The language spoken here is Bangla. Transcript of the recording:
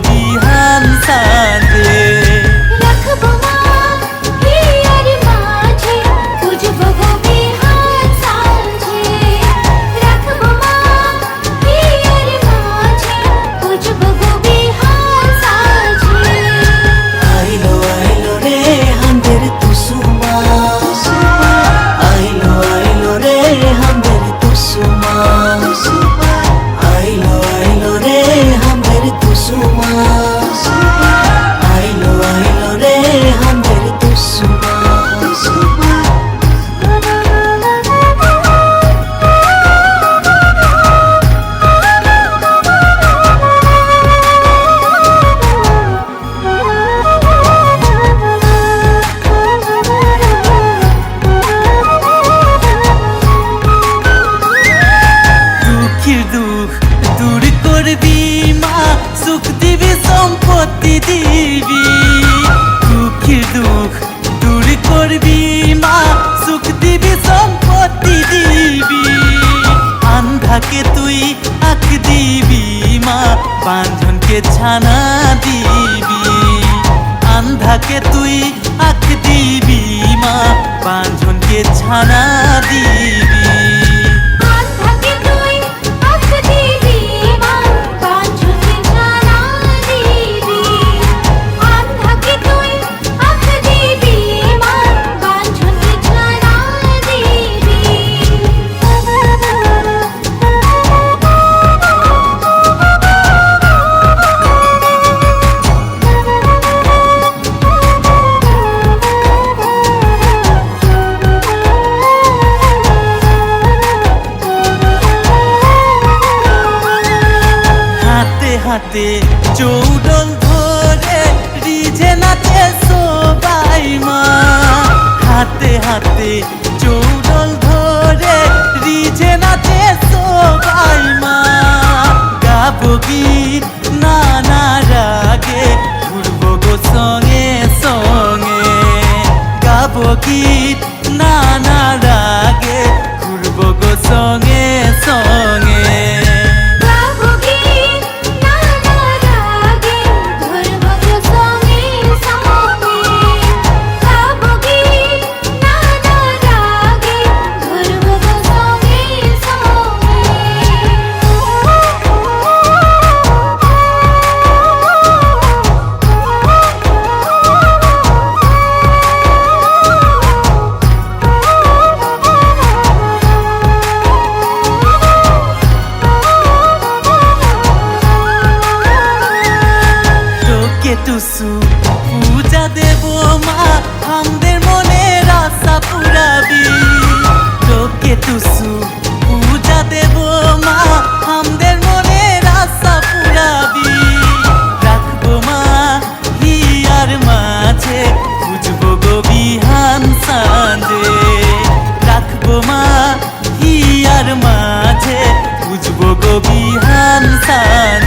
বিহান সাজে। রাখবো মা হিয়ার মাঝে, খুঁজবো গো বিহান সাজে। রাখবো মা হিয়ার মাঝে, খুঁজবো গো বিহান সাজে। আইলো আইলো রে হামদের তুসুমা, আইলো আইলো রে হামদের তুসুমা, আইলো আইলো রে হামদের তুসুমা, আইলো আইলো রে হামদের তুসুমা। দুঃখের দুঃখ দূর করবি মা, সুখ দিবি সম্পত্তি দিবি। দুঃখের দুঃখ দূর করবি মা, সুখ দিবি সম্পত্তি দিবি। আন্ধাকে তুই আঁক দিবি মা, বাঁধনকে ছানা দিবি। আন্ধাকে তুই আঁক দিবি মা, বাঁধনকে ছানা দিবি। আন্ধাকে তুই আঁক দিবি মা, বাঁধনকে ছানা দিবি। আন্ধাকে তুই আঁক দিবি মা, বাঁধনকে ছানা দিবি। হাতে হাতে চৌডল ধরে রিঝে নাচে সবাই মা। হাতে হাতে চৌডল ধরে রিঝে নাচে সবাই মা। গাবো গীত নানা রাগে, ঘুরবো গো সঙ্গে সঙ্গে। গাবো গীত নানা রাগে, ঘুরবো গো সঙ্গে সঙ্গে। গাবো গীত নানা রাগে, ঘুরবো গো সঙ্গে সঙ্গে। গাবো গীত নানা রাগে, ঘুরবো গো সঙ্গে তোকে টুসু পূজা দেব মা, আমাদের মনের আশা পুরাবি। তোকে টুসু পূজা দেব মা, আমাদের মনের আশা পুরাবি। রাখবো মা হিয়ার মাঝে, খুঁজবো গো বিহান সাজে। রাখবো মা হিয়ার মাঝে, খুঁজবো গো বিহান সাজে।